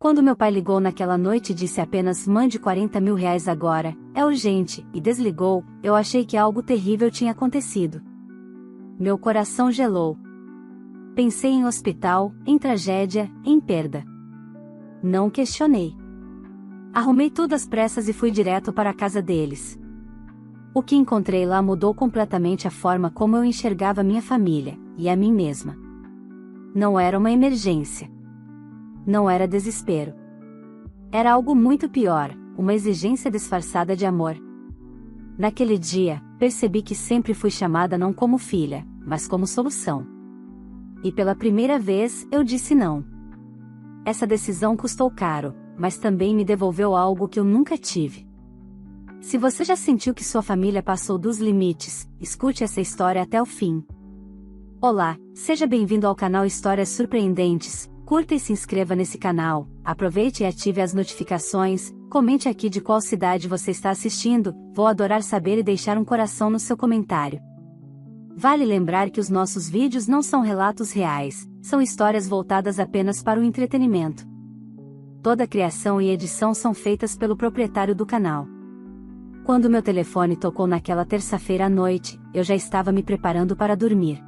Quando meu pai ligou naquela noite e disse apenas mande R$ 40.000 agora, é urgente, e desligou, eu achei que algo terrível tinha acontecido. Meu coração gelou. Pensei em hospital, em tragédia, em perda. Não questionei. Arrumei tudo às pressas e fui direto para a casa deles. O que encontrei lá mudou completamente a forma como eu enxergava minha família, e a mim mesma. Não era uma emergência. Não era desespero. Era algo muito pior, uma exigência disfarçada de amor. Naquele dia, percebi que sempre fui chamada não como filha, mas como solução. E pela primeira vez, eu disse não. Essa decisão custou caro, mas também me devolveu algo que eu nunca tive. Se você já sentiu que sua família passou dos limites, escute essa história até o fim. Olá, seja bem-vindo ao canal Histórias Surpreendentes, curta e se inscreva nesse canal, aproveite e ative as notificações, comente aqui de qual cidade você está assistindo, vou adorar saber e deixar um coração no seu comentário. Vale lembrar que os nossos vídeos não são relatos reais, são histórias voltadas apenas para o entretenimento. Toda a criação e edição são feitas pelo proprietário do canal. Quando meu telefone tocou naquela terça-feira à noite, eu já estava me preparando para dormir.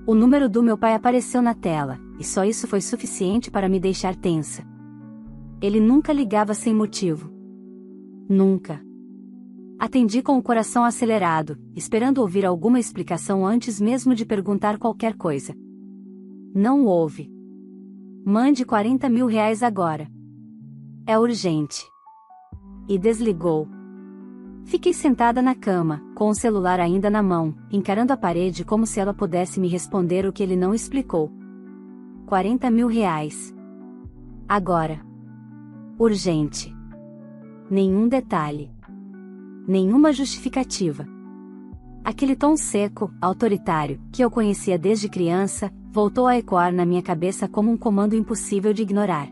O número do meu pai apareceu na tela, e só isso foi suficiente para me deixar tensa. Ele nunca ligava sem motivo. Nunca. Atendi com o coração acelerado, esperando ouvir alguma explicação antes mesmo de perguntar qualquer coisa. Não houve. Mande R$ 40.000 agora. É urgente. E desligou. Fiquei sentada na cama, com o celular ainda na mão, encarando a parede como se ela pudesse me responder o que ele não explicou. R$ 40.000. Agora. Urgente. Nenhum detalhe. Nenhuma justificativa. Aquele tom seco, autoritário, que eu conhecia desde criança, voltou a ecoar na minha cabeça como um comando impossível de ignorar.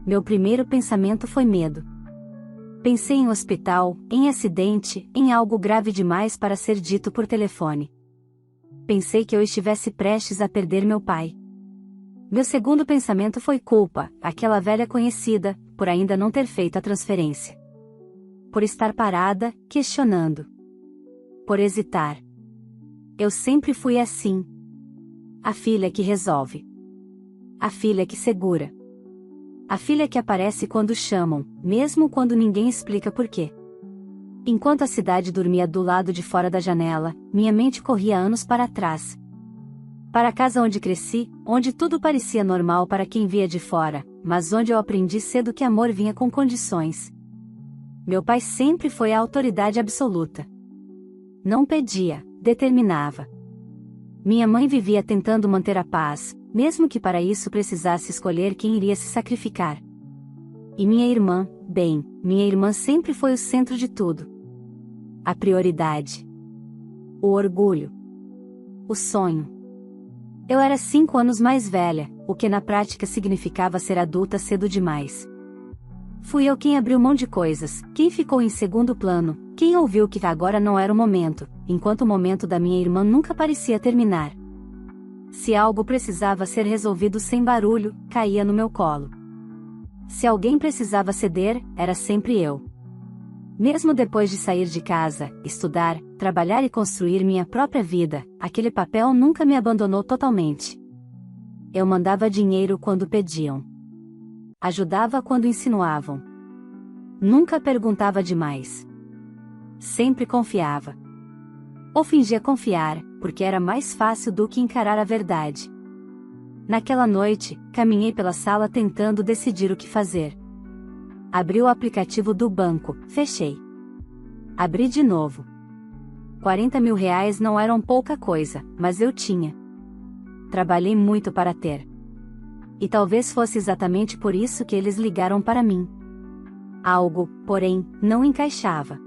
Meu primeiro pensamento foi medo. Pensei em hospital, em acidente, em algo grave demais para ser dito por telefone. Pensei que eu estivesse prestes a perder meu pai. Meu segundo pensamento foi culpa, aquela velha conhecida, por ainda não ter feito a transferência. Por estar parada, questionando. Por hesitar. Eu sempre fui assim. A filha que resolve. A filha que segura. A filha que aparece quando chamam, mesmo quando ninguém explica por quê. Enquanto a cidade dormia do lado de fora da janela, minha mente corria anos para trás. Para a casa onde cresci, onde tudo parecia normal para quem via de fora, mas onde eu aprendi cedo que amor vinha com condições. Meu pai sempre foi a autoridade absoluta. Não pedia, determinava. Minha mãe vivia tentando manter a paz, mesmo que para isso precisasse escolher quem iria se sacrificar. E minha irmã, bem, minha irmã sempre foi o centro de tudo. A prioridade. O orgulho. O sonho. Eu era 5 anos mais velha, o que na prática significava ser adulta cedo demais. Fui eu quem abriu mão de coisas, quem ficou em segundo plano, quem ouviu que agora não era o momento, enquanto o momento da minha irmã nunca parecia terminar. Se algo precisava ser resolvido sem barulho, caía no meu colo. Se alguém precisava ceder, era sempre eu. Mesmo depois de sair de casa, estudar, trabalhar e construir minha própria vida, aquele papel nunca me abandonou totalmente. Eu mandava dinheiro quando pediam. Ajudava quando insinuavam. Nunca perguntava demais. Sempre confiava. Ou fingia confiar, porque era mais fácil do que encarar a verdade. Naquela noite, caminhei pela sala tentando decidir o que fazer. Abri o aplicativo do banco, fechei. Abri de novo. R$ 40.000 não eram pouca coisa, mas eu tinha. Trabalhei muito para ter. E talvez fosse exatamente por isso que eles ligaram para mim. Algo, porém, não encaixava.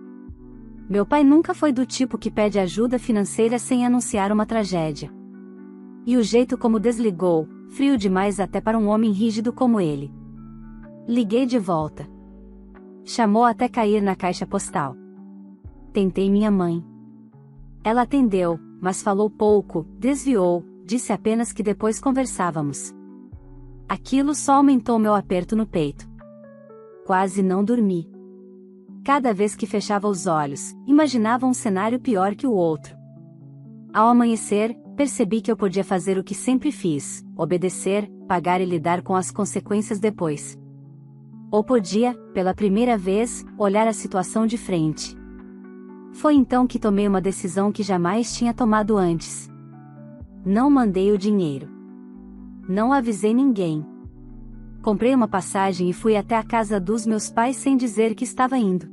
Meu pai nunca foi do tipo que pede ajuda financeira sem anunciar uma tragédia. E o jeito como desligou, frio demais até para um homem rígido como ele. Liguei de volta. Chamou até cair na caixa postal. Tentei minha mãe. Ela atendeu, mas falou pouco, desviou, disse apenas que depois conversávamos. Aquilo só aumentou meu aperto no peito. Quase não dormi. Cada vez que fechava os olhos, imaginava um cenário pior que o outro. Ao amanhecer, percebi que eu podia fazer o que sempre fiz: obedecer, pagar e lidar com as consequências depois. Ou podia, pela primeira vez, olhar a situação de frente. Foi então que tomei uma decisão que jamais tinha tomado antes. Não mandei o dinheiro. Não avisei ninguém. Comprei uma passagem e fui até a casa dos meus pais sem dizer que estava indo.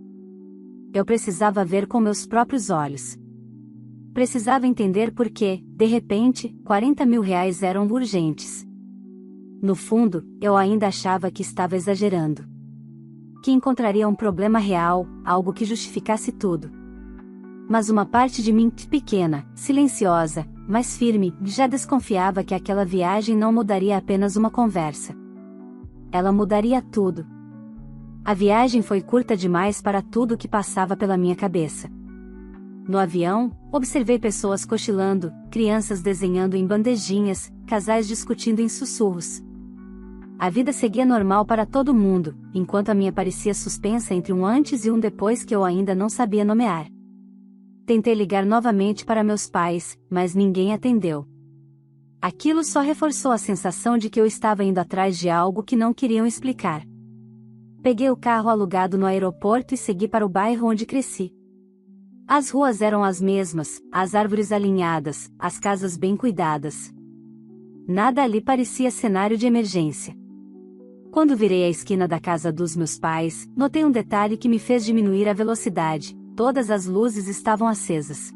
Eu precisava ver com meus próprios olhos. Precisava entender por que, de repente, 40 mil reais eram urgentes. No fundo, eu ainda achava que estava exagerando. Que encontraria um problema real, algo que justificasse tudo. Mas uma parte de mim, pequena, silenciosa, mas firme, já desconfiava que aquela viagem não mudaria apenas uma conversa. Ela mudaria tudo. A viagem foi curta demais para tudo que passava pela minha cabeça. No avião, observei pessoas cochilando, crianças desenhando em bandejinhas, casais discutindo em sussurros. A vida seguia normal para todo mundo, enquanto a minha parecia suspensa entre um antes e um depois que eu ainda não sabia nomear. Tentei ligar novamente para meus pais, mas ninguém atendeu. Aquilo só reforçou a sensação de que eu estava indo atrás de algo que não queriam explicar. Peguei o carro alugado no aeroporto e segui para o bairro onde cresci. As ruas eram as mesmas, as árvores alinhadas, as casas bem cuidadas. Nada ali parecia cenário de emergência. Quando virei a esquina da casa dos meus pais, notei um detalhe que me fez diminuir a velocidade: todas as luzes estavam acesas.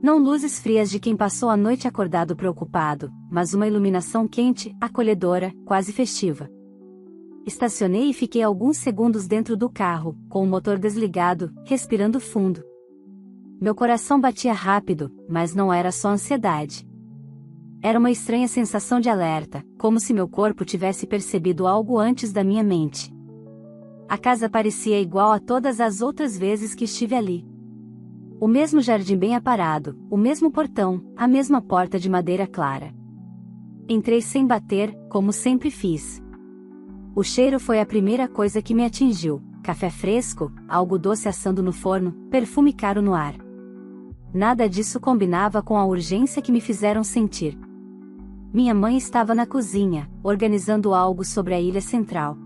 Não luzes frias de quem passou a noite acordado preocupado, mas uma iluminação quente, acolhedora, quase festiva. Estacionei e fiquei alguns segundos dentro do carro, com o motor desligado, respirando fundo. Meu coração batia rápido, mas não era só ansiedade. Era uma estranha sensação de alerta, como se meu corpo tivesse percebido algo antes da minha mente. A casa parecia igual a todas as outras vezes que estive ali. O mesmo jardim bem aparado, o mesmo portão, a mesma porta de madeira clara. Entrei sem bater, como sempre fiz. O cheiro foi a primeira coisa que me atingiu: café fresco, algo doce assando no forno, perfume caro no ar. Nada disso combinava com a urgência que me fizeram sentir. Minha mãe estava na cozinha, organizando algo sobre a ilha central.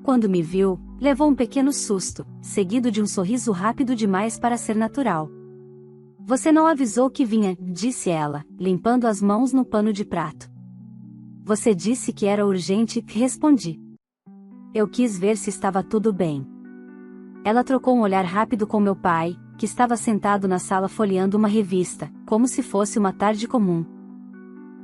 Quando me viu, levou um pequeno susto, seguido de um sorriso rápido demais para ser natural. "Você não avisou que vinha", disse ela, limpando as mãos no pano de prato. "Você disse que era urgente", respondi. Eu quis ver se estava tudo bem. Ela trocou um olhar rápido com meu pai, que estava sentado na sala folheando uma revista, como se fosse uma tarde comum.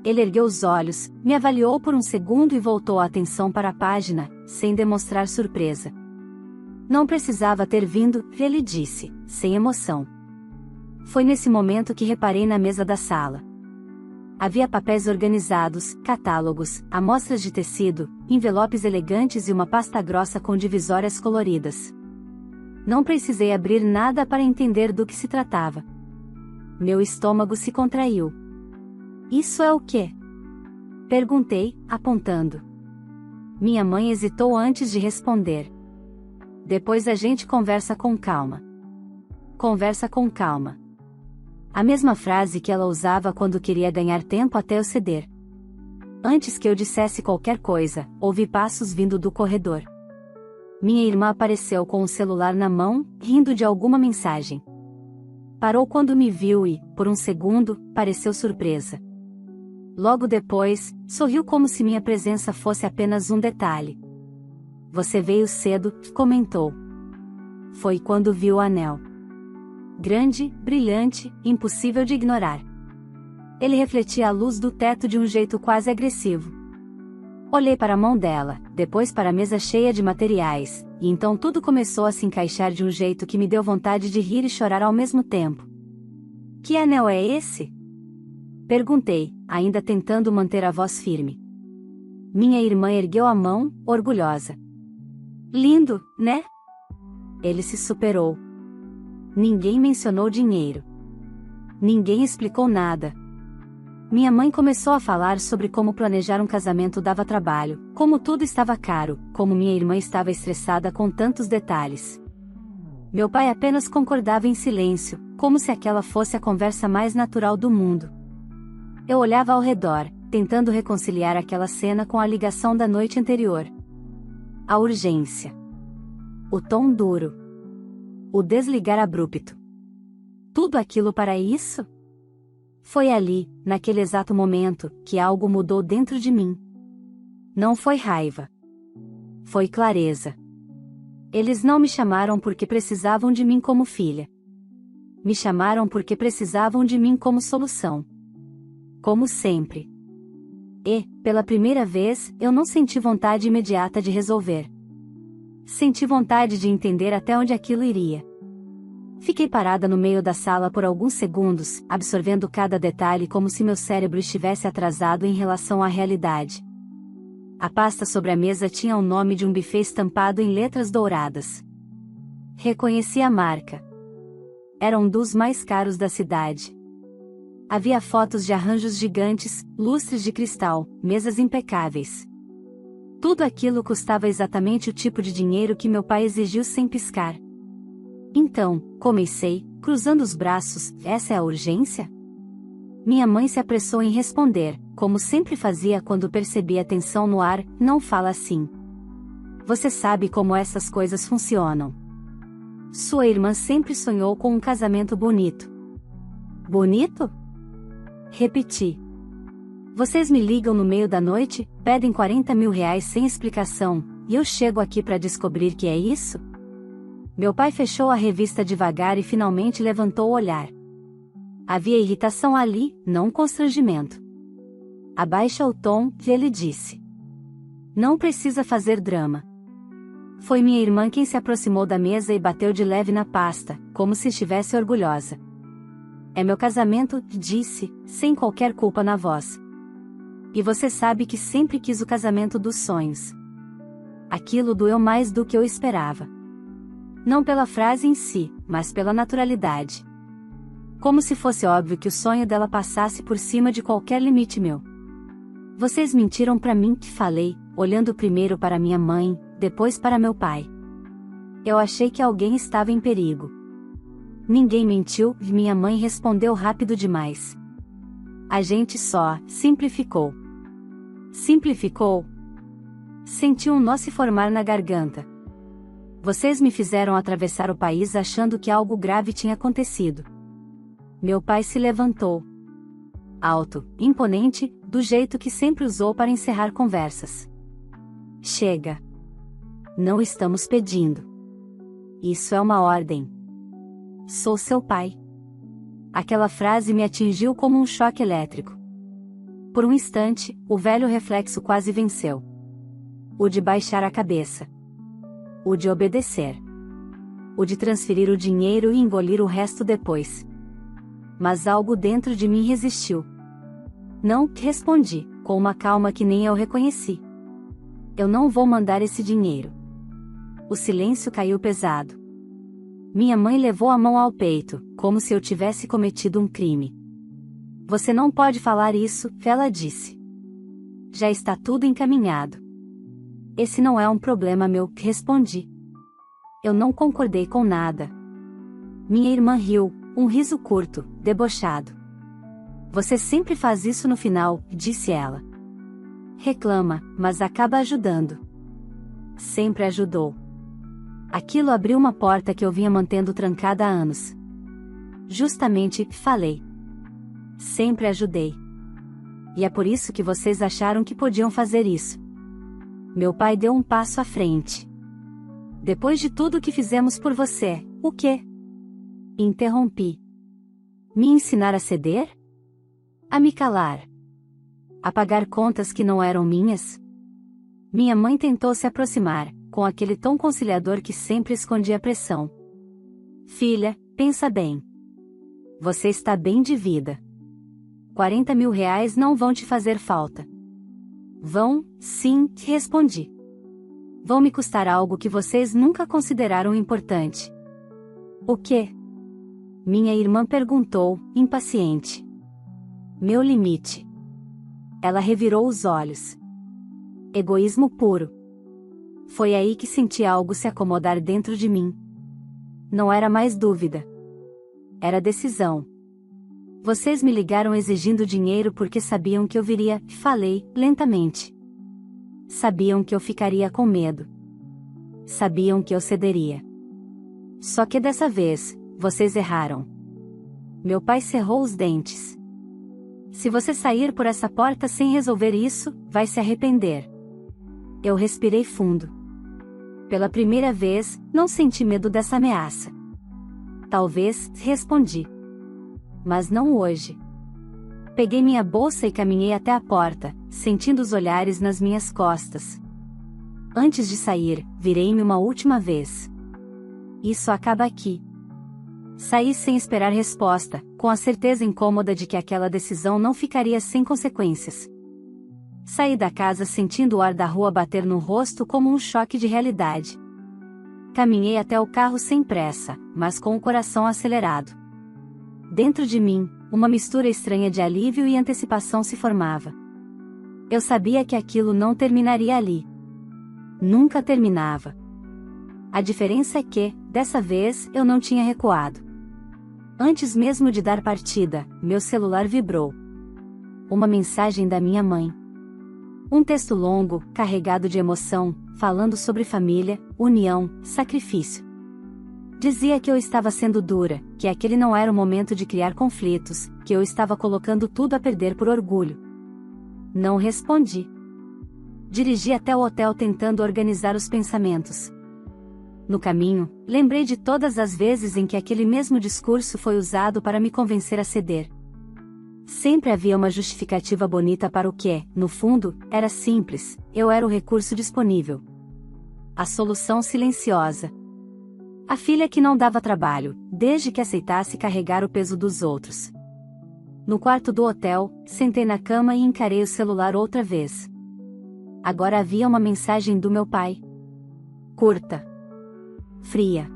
Ele ergueu os olhos, me avaliou por um segundo e voltou a atenção para a página, sem demonstrar surpresa. "Não precisava ter vindo", ele disse, sem emoção. Foi nesse momento que reparei na mesa da sala. Havia papéis organizados, catálogos, amostras de tecido, envelopes elegantes e uma pasta grossa com divisórias coloridas. Não precisei abrir nada para entender do que se tratava. Meu estômago se contraiu. "Isso é o quê?" perguntei, apontando. Minha mãe hesitou antes de responder. "Depois a gente conversa com calma." Conversa com calma. A mesma frase que ela usava quando queria ganhar tempo até eu ceder. Antes que eu dissesse qualquer coisa, ouvi passos vindo do corredor. Minha irmã apareceu com o celular na mão, rindo de alguma mensagem. Parou quando me viu e, por um segundo, pareceu surpresa. Logo depois, sorriu como se minha presença fosse apenas um detalhe. "Você veio cedo", comentou. Foi quando viu o anel. Grande, brilhante, impossível de ignorar. Ele refletia a luz do teto de um jeito quase agressivo. Olhei para a mão dela, depois para a mesa cheia de materiais, e então tudo começou a se encaixar de um jeito que me deu vontade de rir e chorar ao mesmo tempo. "Que anel é esse?" perguntei, ainda tentando manter a voz firme. Minha irmã ergueu a mão, orgulhosa. "Lindo, né?" Ele se superou. Ninguém mencionou dinheiro. Ninguém explicou nada. Minha mãe começou a falar sobre como planejar um casamento dava trabalho, como tudo estava caro, como minha irmã estava estressada com tantos detalhes. Meu pai apenas concordava em silêncio, como se aquela fosse a conversa mais natural do mundo. Eu olhava ao redor, tentando reconciliar aquela cena com a ligação da noite anterior. A urgência. O tom duro. O desligar abrupto. Tudo aquilo para isso? Foi ali, naquele exato momento, que algo mudou dentro de mim. Não foi raiva. Foi clareza. Eles não me chamaram porque precisavam de mim como filha. Me chamaram porque precisavam de mim como solução. Como sempre. E, pela primeira vez, eu não senti vontade imediata de resolver. Senti vontade de entender até onde aquilo iria. Fiquei parada no meio da sala por alguns segundos, absorvendo cada detalhe como se meu cérebro estivesse atrasado em relação à realidade. A pasta sobre a mesa tinha o nome de um buffet estampado em letras douradas. Reconheci a marca. Era um dos mais caros da cidade. Havia fotos de arranjos gigantes, lustres de cristal, mesas impecáveis. Tudo aquilo custava exatamente o tipo de dinheiro que meu pai exigiu sem piscar. Então, comecei, cruzando os braços, essa é a urgência? Minha mãe se apressou em responder, como sempre fazia quando percebia tensão no ar, não fala assim. Você sabe como essas coisas funcionam. Sua irmã sempre sonhou com um casamento bonito. Bonito? Repeti. Vocês me ligam no meio da noite, pedem 40 mil reais sem explicação, e eu chego aqui para descobrir que é isso? Meu pai fechou a revista devagar e finalmente levantou o olhar. Havia irritação ali, não constrangimento. Abaixa o tom, ele disse. Não precisa fazer drama. Foi minha irmã quem se aproximou da mesa e bateu de leve na pasta, como se estivesse orgulhosa. É meu casamento, disse, sem qualquer culpa na voz. E você sabe que sempre quis o casamento dos sonhos. Aquilo doeu mais do que eu esperava. Não pela frase em si, mas pela naturalidade. Como se fosse óbvio que o sonho dela passasse por cima de qualquer limite meu. Vocês mentiram pra mim, falei, olhando primeiro para minha mãe, depois para meu pai. Eu achei que alguém estava em perigo. Ninguém mentiu, minha mãe respondeu rápido demais. A gente só simplificou. Simplificou? Senti um nó se formar na garganta. Vocês me fizeram atravessar o país achando que algo grave tinha acontecido. Meu pai se levantou. Alto, imponente, do jeito que sempre usou para encerrar conversas. Chega. Não estamos pedindo. Isso é uma ordem. Sou seu pai. Aquela frase me atingiu como um choque elétrico. Por um instante, o velho reflexo quase venceu. O de baixar a cabeça. O de obedecer. O de transferir o dinheiro e engolir o resto depois. Mas algo dentro de mim resistiu. Não, respondi, com uma calma que nem eu reconheci. Eu não vou mandar esse dinheiro. O silêncio caiu pesado. Minha mãe levou a mão ao peito, como se eu tivesse cometido um crime. Você não pode falar isso, ela disse. Já está tudo encaminhado. Esse não é um problema meu, respondi. Eu não concordei com nada. Minha irmã riu, um riso curto, debochado. Você sempre faz isso no final, disse ela. Reclama, mas acaba ajudando. Sempre ajudou. Aquilo abriu uma porta que eu vinha mantendo trancada há anos. Justamente, falei. Sempre ajudei. E é por isso que vocês acharam que podiam fazer isso. Meu pai deu um passo à frente. Depois de tudo que fizemos por você, o quê? Interrompi. Me ensinar a ceder? A me calar? A pagar contas que não eram minhas? Minha mãe tentou se aproximar, com aquele tom conciliador que sempre escondia a pressão. Filha, pensa bem. Você está bem de vida. 40 mil reais não vão te fazer falta. Vão, sim, respondi. Vão me custar algo que vocês nunca consideraram importante. O quê? Minha irmã perguntou, impaciente. Meu limite. Ela revirou os olhos. Egoísmo puro. Foi aí que senti algo se acomodar dentro de mim. Não era mais dúvida. Era decisão. Vocês me ligaram exigindo dinheiro porque sabiam que eu viria, falei, lentamente. Sabiam que eu ficaria com medo. Sabiam que eu cederia. Só que dessa vez, vocês erraram. Meu pai cerrou os dentes. Se você sair por essa porta sem resolver isso, vai se arrepender. Eu respirei fundo. Pela primeira vez, não senti medo dessa ameaça. Talvez, respondi. Mas não hoje. Peguei minha bolsa e caminhei até a porta, sentindo os olhares nas minhas costas. Antes de sair, virei-me uma última vez. Isso acaba aqui. Saí sem esperar resposta, com a certeza incômoda de que aquela decisão não ficaria sem consequências. Saí da casa sentindo o ar da rua bater no rosto como um choque de realidade. Caminhei até o carro sem pressa, mas com o coração acelerado. Dentro de mim, uma mistura estranha de alívio e antecipação se formava. Eu sabia que aquilo não terminaria ali. Nunca terminava. A diferença é que, dessa vez, eu não tinha recuado. Antes mesmo de dar partida, meu celular vibrou. Uma mensagem da minha mãe. Um texto longo, carregado de emoção, falando sobre família, união, sacrifício. Dizia que eu estava sendo dura, que aquele não era o momento de criar conflitos, que eu estava colocando tudo a perder por orgulho. Não respondi. Dirigi até o hotel tentando organizar os pensamentos. No caminho, lembrei de todas as vezes em que aquele mesmo discurso foi usado para me convencer a ceder. Sempre havia uma justificativa bonita para o que, no fundo, era simples: eu era o recurso disponível. A solução silenciosa. A filha que não dava trabalho, desde que aceitasse carregar o peso dos outros. No quarto do hotel, sentei na cama e encarei o celular outra vez. Agora havia uma mensagem do meu pai. Curta. Fria.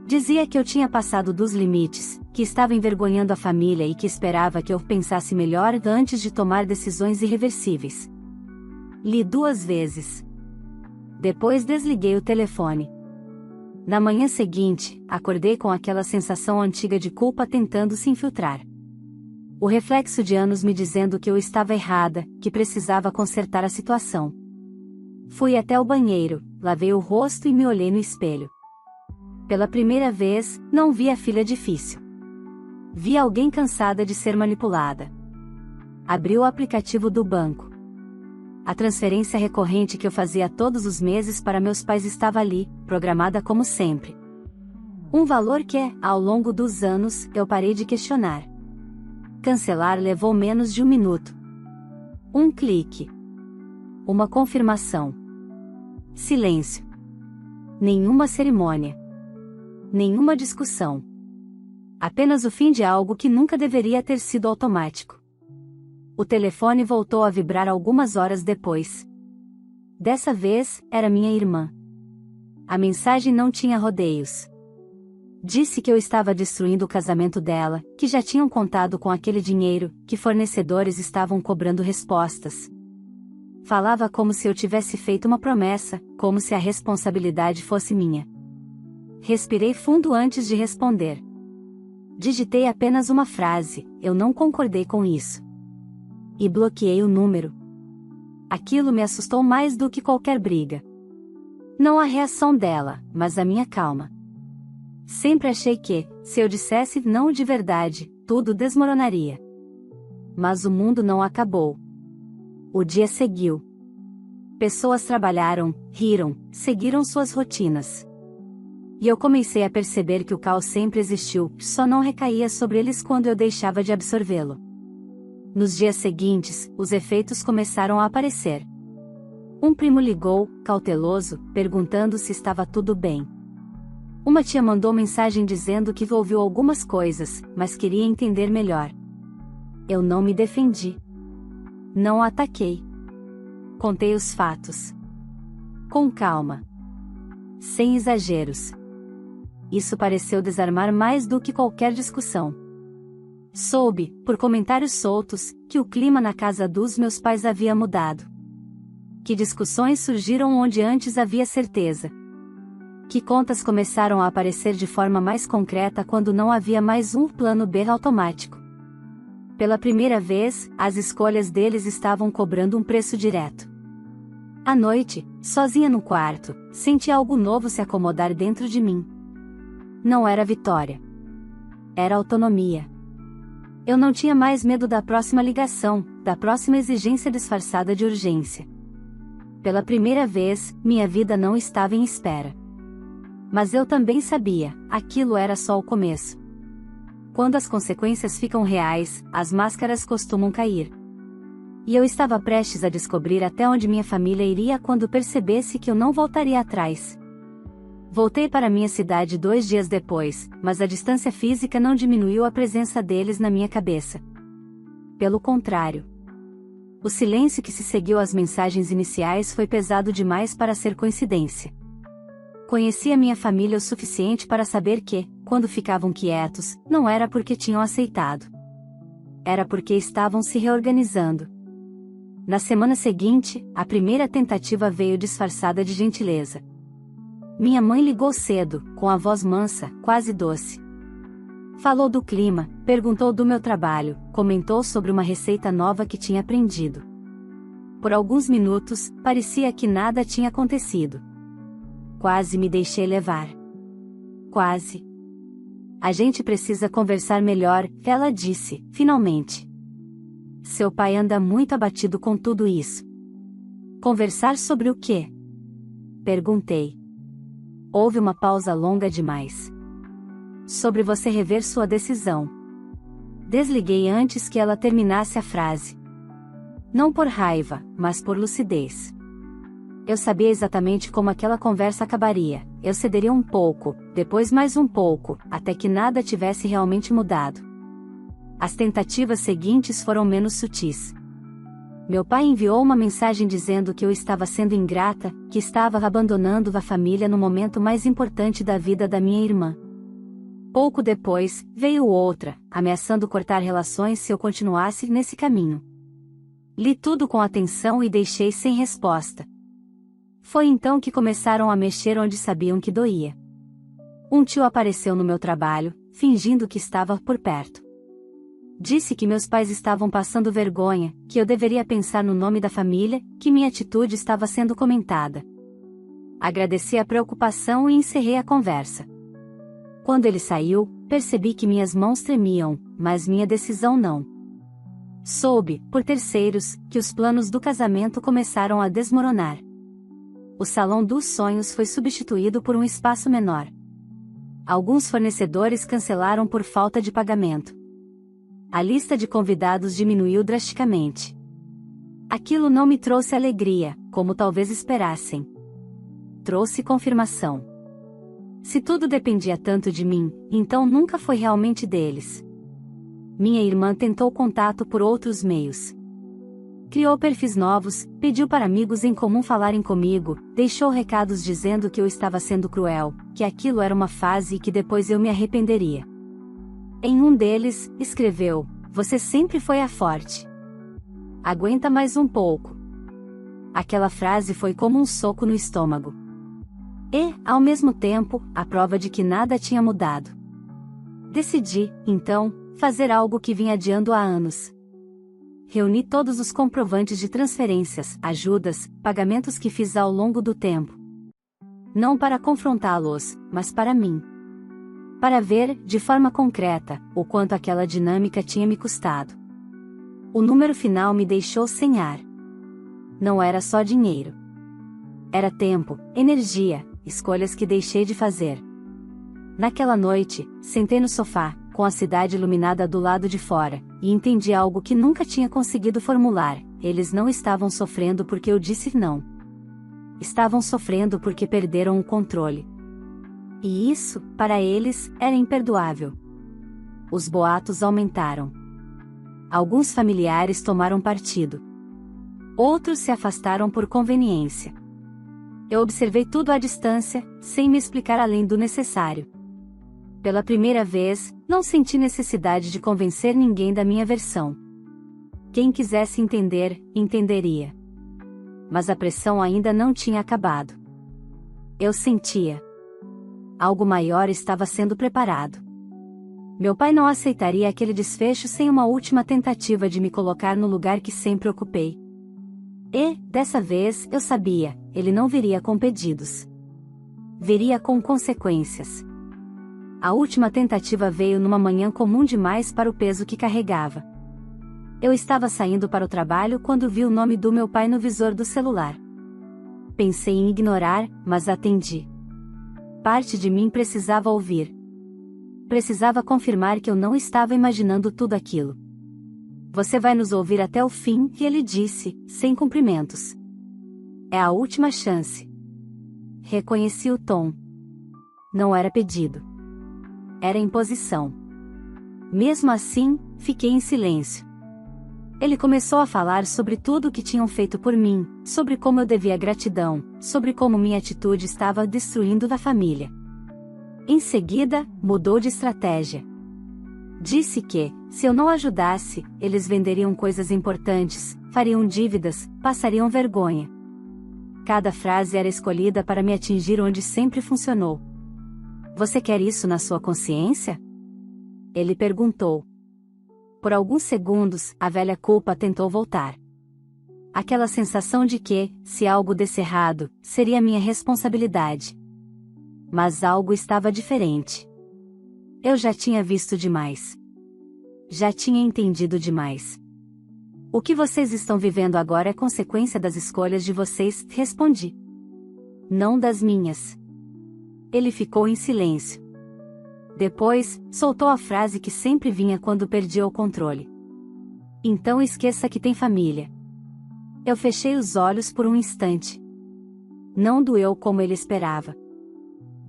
Dizia que eu tinha passado dos limites, que estava envergonhando a família e que esperava que eu pensasse melhor antes de tomar decisões irreversíveis. Li 2 vezes. Depois desliguei o telefone. Na manhã seguinte, acordei com aquela sensação antiga de culpa tentando se infiltrar. O reflexo de anos me dizendo que eu estava errada, que precisava consertar a situação. Fui até o banheiro, lavei o rosto e me olhei no espelho. Pela primeira vez, não vi a filha difícil. Vi alguém cansada de ser manipulada. Abri o aplicativo do banco. A transferência recorrente que eu fazia todos os meses para meus pais estava ali, programada como sempre. Um valor que, ao longo dos anos, eu parei de questionar. Cancelar levou menos de 1 minuto. Um clique. Uma confirmação. Silêncio. Nenhuma cerimônia. Nenhuma discussão. Apenas o fim de algo que nunca deveria ter sido automático. O telefone voltou a vibrar algumas horas depois. Dessa vez, era minha irmã. A mensagem não tinha rodeios. Disse que eu estava destruindo o casamento dela, que já tinham contado com aquele dinheiro, que fornecedores estavam cobrando respostas. Falava como se eu tivesse feito uma promessa, como se a responsabilidade fosse minha. Respirei fundo antes de responder. Digitei apenas uma frase: eu não concordei com isso. E bloqueei o número. Aquilo me assustou mais do que qualquer briga. Não a reação dela, mas a minha calma. Sempre achei que, se eu dissesse não de verdade, tudo desmoronaria. Mas o mundo não acabou. O dia seguiu. Pessoas trabalharam, riram, seguiram suas rotinas. E eu comecei a perceber que o caos sempre existiu, só não recaía sobre eles quando eu deixava de absorvê-lo. Nos dias seguintes, os efeitos começaram a aparecer. Um primo ligou, cauteloso, perguntando se estava tudo bem. Uma tia mandou mensagem dizendo que ouviu algumas coisas, mas queria entender melhor. Eu não me defendi. Não a ataquei. Contei os fatos. Com calma. Sem exageros. Isso pareceu desarmar mais do que qualquer discussão. Soube, por comentários soltos, que o clima na casa dos meus pais havia mudado. Que discussões surgiram onde antes havia certeza. Que contas começaram a aparecer de forma mais concreta quando não havia mais um plano B automático. Pela primeira vez, as escolhas deles estavam cobrando um preço direto. À noite, sozinha no quarto, senti algo novo se acomodar dentro de mim. Não era vitória. Era autonomia. Eu não tinha mais medo da próxima ligação, da próxima exigência disfarçada de urgência. Pela primeira vez, minha vida não estava em espera. Mas eu também sabia, aquilo era só o começo. Quando as consequências ficam reais, as máscaras costumam cair. E eu estava prestes a descobrir até onde minha família iria quando percebesse que eu não voltaria atrás. Voltei para minha cidade 2 dias depois, mas a distância física não diminuiu a presença deles na minha cabeça. Pelo contrário. O silêncio que se seguiu às mensagens iniciais foi pesado demais para ser coincidência. Conhecia minha família o suficiente para saber que, quando ficavam quietos, não era porque tinham aceitado. Era porque estavam se reorganizando. Na semana seguinte, a primeira tentativa veio disfarçada de gentileza. Minha mãe ligou cedo, com a voz mansa, quase doce. Falou do clima, perguntou do meu trabalho, comentou sobre uma receita nova que tinha aprendido. Por alguns minutos, parecia que nada tinha acontecido. Quase me deixei levar. Quase. A gente precisa conversar melhor, ela disse, finalmente. Seu pai anda muito abatido com tudo isso. Conversar sobre o quê? Perguntei. Houve uma pausa longa demais. Sobre você rever sua decisão. Desliguei antes que ela terminasse a frase. Não por raiva, mas por lucidez. Eu sabia exatamente como aquela conversa acabaria. Eu cederia um pouco, depois mais um pouco, até que nada tivesse realmente mudado. As tentativas seguintes foram menos sutis. Meu pai enviou uma mensagem dizendo que eu estava sendo ingrata, que estava abandonando a família no momento mais importante da vida da minha irmã. Pouco depois, veio outra, ameaçando cortar relações se eu continuasse nesse caminho. Li tudo com atenção e deixei sem resposta. Foi então que começaram a mexer onde sabiam que doía. Um tio apareceu no meu trabalho, fingindo que estava por perto. Disse que meus pais estavam passando vergonha, que eu deveria pensar no nome da família, que minha atitude estava sendo comentada. Agradeci a preocupação e encerrei a conversa. Quando ele saiu, percebi que minhas mãos tremiam, mas minha decisão não. Soube, por terceiros, que os planos do casamento começaram a desmoronar. O salão dos sonhos foi substituído por um espaço menor. Alguns fornecedores cancelaram por falta de pagamento. A lista de convidados diminuiu drasticamente. Aquilo não me trouxe alegria, como talvez esperassem. Trouxe confirmação. Se tudo dependia tanto de mim, então nunca foi realmente deles. Minha irmã tentou contato por outros meios. Criou perfis novos, pediu para amigos em comum falarem comigo, deixou recados dizendo que eu estava sendo cruel, que aquilo era uma fase e que depois eu me arrependeria. Em um deles, escreveu: "Você sempre foi a forte. Aguenta mais um pouco." Aquela frase foi como um soco no estômago. E, ao mesmo tempo, a prova de que nada tinha mudado. Decidi, então, fazer algo que vinha adiando há anos. Reuni todos os comprovantes de transferências, ajudas, pagamentos que fiz ao longo do tempo. Não para confrontá-los, mas para mim. Para ver, de forma concreta, o quanto aquela dinâmica tinha me custado. O número final me deixou sem ar. Não era só dinheiro. Era tempo, energia, escolhas que deixei de fazer. Naquela noite, sentei no sofá, com a cidade iluminada do lado de fora, e entendi algo que nunca tinha conseguido formular: eles não estavam sofrendo porque eu disse não. Estavam sofrendo porque perderam o controle. E isso, para eles, era imperdoável. Os boatos aumentaram. Alguns familiares tomaram partido. Outros se afastaram por conveniência. Eu observei tudo à distância, sem me explicar além do necessário. Pela primeira vez, não senti necessidade de convencer ninguém da minha versão. Quem quisesse entender, entenderia. Mas a pressão ainda não tinha acabado. Eu sentia. Algo maior estava sendo preparado. Meu pai não aceitaria aquele desfecho sem uma última tentativa de me colocar no lugar que sempre ocupei. E, dessa vez, eu sabia, ele não viria com pedidos. Viria com consequências. A última tentativa veio numa manhã comum demais para o peso que carregava. Eu estava saindo para o trabalho quando vi o nome do meu pai no visor do celular. Pensei em ignorar, mas atendi. Parte de mim precisava ouvir. Precisava confirmar que eu não estava imaginando tudo aquilo. Você vai nos ouvir até o fim, ele disse, sem cumprimentos. É a última chance. Reconheci o tom. Não era pedido. Era imposição. Mesmo assim, fiquei em silêncio. Ele começou a falar sobre tudo o que tinham feito por mim, sobre como eu devia gratidão, sobre como minha atitude estava destruindo a família. Em seguida, mudou de estratégia. Disse que, se eu não ajudasse, eles venderiam coisas importantes, fariam dívidas, passariam vergonha. Cada frase era escolhida para me atingir onde sempre funcionou. Você quer isso na sua consciência? Ele perguntou. Por alguns segundos, a velha culpa tentou voltar. Aquela sensação de que, se algo desse errado, seria minha responsabilidade. Mas algo estava diferente. Eu já tinha visto demais. Já tinha entendido demais. O que vocês estão vivendo agora é consequência das escolhas de vocês, respondi. Não das minhas. Ele ficou em silêncio. Depois, soltou a frase que sempre vinha quando perdia o controle. Então esqueça que tem família. Eu fechei os olhos por um instante. Não doeu como ele esperava.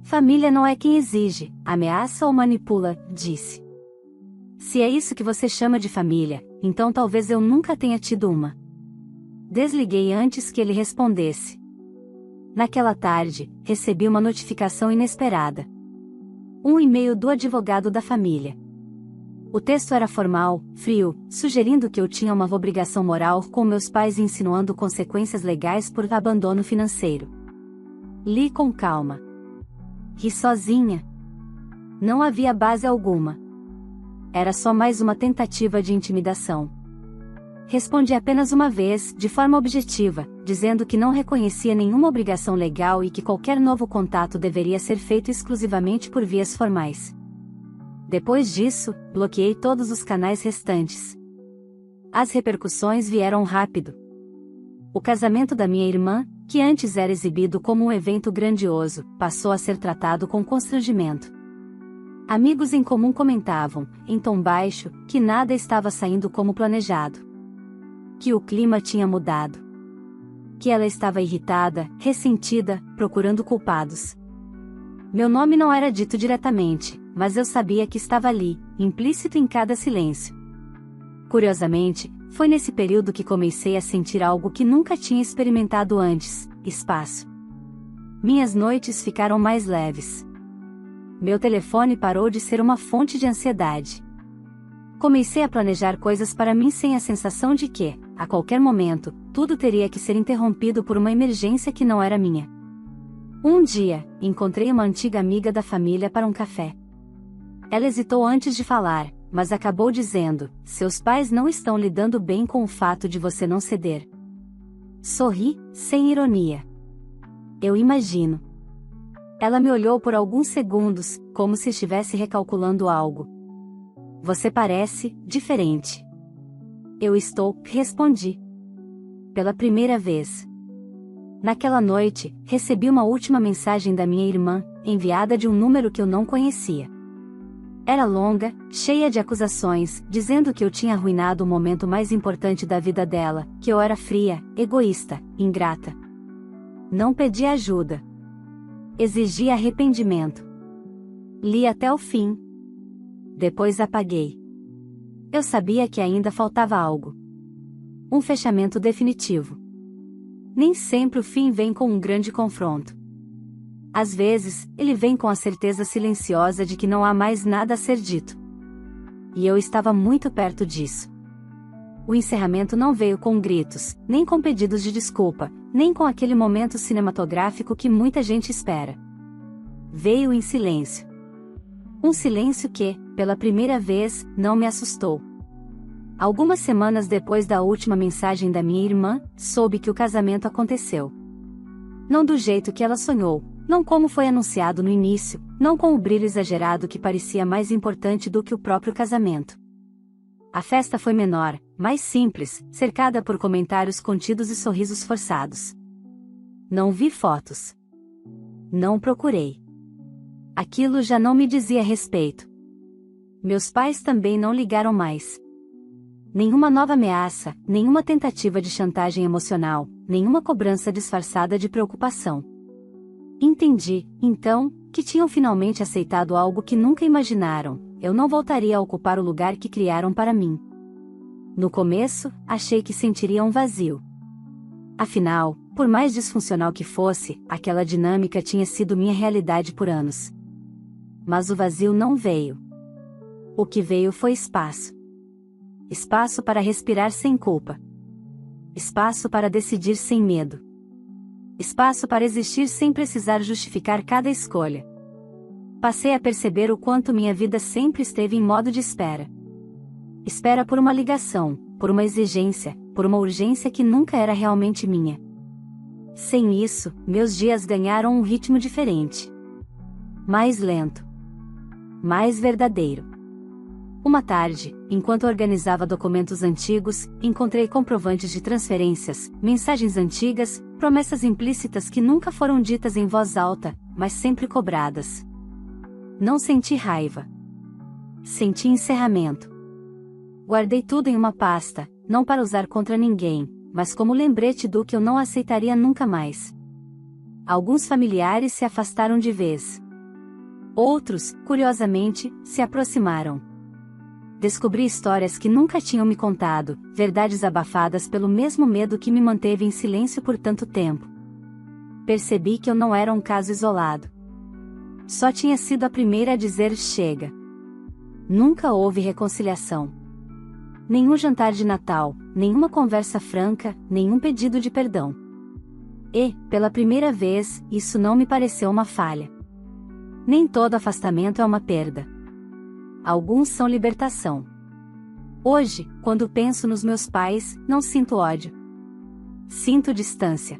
Família não é quem exige, ameaça ou manipula, disse. Se é isso que você chama de família, então talvez eu nunca tenha tido uma. Desliguei antes que ele respondesse. Naquela tarde, recebi uma notificação inesperada. Um e-mail do advogado da família. O texto era formal, frio, sugerindo que eu tinha uma obrigação moral com meus pais e insinuando consequências legais por abandono financeiro. Li com calma. Ri sozinha. Não havia base alguma. Era só mais uma tentativa de intimidação. Respondi apenas uma vez, de forma objetiva, dizendo que não reconhecia nenhuma obrigação legal e que qualquer novo contato deveria ser feito exclusivamente por vias formais. Depois disso, bloqueei todos os canais restantes. As repercussões vieram rápido. O casamento da minha irmã, que antes era exibido como um evento grandioso, passou a ser tratado com constrangimento. Amigos em comum comentavam, em tom baixo, que nada estava saindo como planejado. Que o clima tinha mudado. Que ela estava irritada, ressentida, procurando culpados. Meu nome não era dito diretamente, mas eu sabia que estava ali, implícito em cada silêncio. Curiosamente, foi nesse período que comecei a sentir algo que nunca tinha experimentado antes: espaço. Minhas noites ficaram mais leves. Meu telefone parou de ser uma fonte de ansiedade. Comecei a planejar coisas para mim sem a sensação de que, a qualquer momento, tudo teria que ser interrompido por uma emergência que não era minha. Um dia, encontrei uma antiga amiga da família para um café. Ela hesitou antes de falar, mas acabou dizendo: seus pais não estão lidando bem com o fato de você não ceder. Sorri, sem ironia. Eu imagino. Ela me olhou por alguns segundos, como se estivesse recalculando algo. Você parece diferente. Eu estou, respondi. Pela primeira vez. Naquela noite, recebi uma última mensagem da minha irmã, enviada de um número que eu não conhecia. Era longa, cheia de acusações, dizendo que eu tinha arruinado o momento mais importante da vida dela, que eu era fria, egoísta, ingrata. Não pedi ajuda. Exigi arrependimento. Li até o fim. Depois apaguei. Eu sabia que ainda faltava algo. Um fechamento definitivo. Nem sempre o fim vem com um grande confronto. Às vezes, ele vem com a certeza silenciosa de que não há mais nada a ser dito. E eu estava muito perto disso. O encerramento não veio com gritos, nem com pedidos de desculpa, nem com aquele momento cinematográfico que muita gente espera. Veio em silêncio. Um silêncio que, pela primeira vez, não me assustou. Algumas semanas depois da última mensagem da minha irmã, soube que o casamento aconteceu. Não do jeito que ela sonhou, não como foi anunciado no início, não com o brilho exagerado que parecia mais importante do que o próprio casamento. A festa foi menor, mais simples, cercada por comentários contidos e sorrisos forçados. Não vi fotos. Não procurei. Aquilo já não me dizia respeito. Meus pais também não ligaram mais. Nenhuma nova ameaça, nenhuma tentativa de chantagem emocional, nenhuma cobrança disfarçada de preocupação. Entendi, então, que tinham finalmente aceitado algo que nunca imaginaram. Eu não voltaria a ocupar o lugar que criaram para mim. No começo, achei que sentiria um vazio. Afinal, por mais disfuncional que fosse, aquela dinâmica tinha sido minha realidade por anos. Mas o vazio não veio. O que veio foi espaço. Espaço para respirar sem culpa. Espaço para decidir sem medo. Espaço para existir sem precisar justificar cada escolha. Passei a perceber o quanto minha vida sempre esteve em modo de espera. Espera por uma ligação, por uma exigência, por uma urgência que nunca era realmente minha. Sem isso, meus dias ganharam um ritmo diferente. Mais lento. Mais verdadeiro. Uma tarde, enquanto organizava documentos antigos, encontrei comprovantes de transferências, mensagens antigas, promessas implícitas que nunca foram ditas em voz alta, mas sempre cobradas. Não senti raiva. Senti encerramento. Guardei tudo em uma pasta, não para usar contra ninguém, mas como lembrete do que eu não aceitaria nunca mais. Alguns familiares se afastaram de vez. Outros, curiosamente, se aproximaram. Descobri histórias que nunca tinham me contado, verdades abafadas pelo mesmo medo que me manteve em silêncio por tanto tempo. Percebi que eu não era um caso isolado. Só tinha sido a primeira a dizer chega. Nunca houve reconciliação. Nenhum jantar de Natal, nenhuma conversa franca, nenhum pedido de perdão. E, pela primeira vez, isso não me pareceu uma falha. Nem todo afastamento é uma perda. Alguns são libertação. Hoje, quando penso nos meus pais, não sinto ódio. Sinto distância.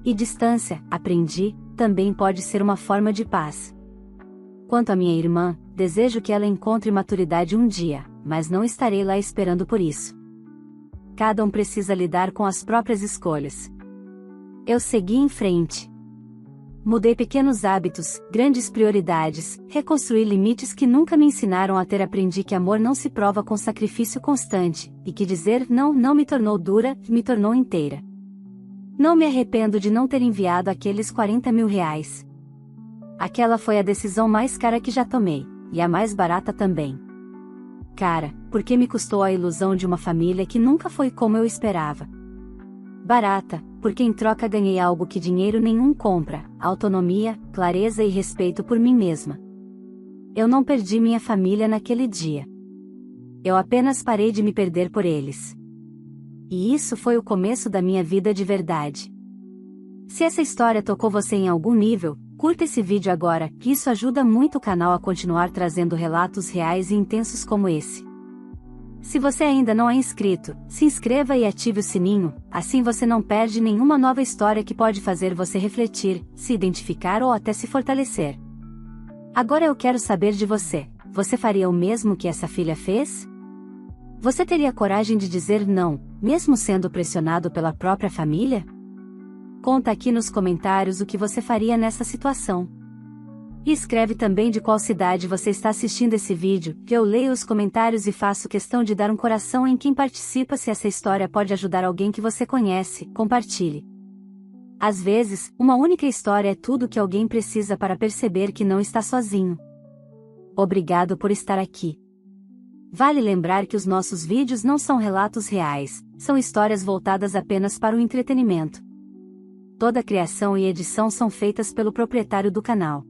E distância, aprendi, também pode ser uma forma de paz. Quanto à minha irmã, desejo que ela encontre maturidade um dia, mas não estarei lá esperando por isso. Cada um precisa lidar com as próprias escolhas. Eu segui em frente. Mudei pequenos hábitos, grandes prioridades, reconstruí limites que nunca me ensinaram a ter. Aprendi que amor não se prova com sacrifício constante, e que dizer não não me tornou dura, me tornou inteira. Não me arrependo de não ter enviado aqueles 40 mil reais. Aquela foi a decisão mais cara que já tomei, e a mais barata também. Cara, porque me custou a ilusão de uma família que nunca foi como eu esperava. Barata, porque em troca ganhei algo que dinheiro nenhum compra: autonomia, clareza e respeito por mim mesma. Eu não perdi minha família naquele dia. Eu apenas parei de me perder por eles. E isso foi o começo da minha vida de verdade. Se essa história tocou você em algum nível, curta esse vídeo agora, que isso ajuda muito o canal a continuar trazendo relatos reais e intensos como esse. Se você ainda não é inscrito, se inscreva e ative o sininho, assim você não perde nenhuma nova história que pode fazer você refletir, se identificar ou até se fortalecer. Agora eu quero saber de você: você faria o mesmo que essa filha fez? Você teria coragem de dizer não, mesmo sendo pressionado pela própria família? Conta aqui nos comentários o que você faria nessa situação. E escreve também de qual cidade você está assistindo esse vídeo, que eu leio os comentários e faço questão de dar um coração em quem participa. Se essa história pode ajudar alguém que você conhece, compartilhe. Às vezes, uma única história é tudo o que alguém precisa para perceber que não está sozinho. Obrigado por estar aqui. Vale lembrar que os nossos vídeos não são relatos reais, são histórias voltadas apenas para o entretenimento. Toda a criação e edição são feitas pelo proprietário do canal.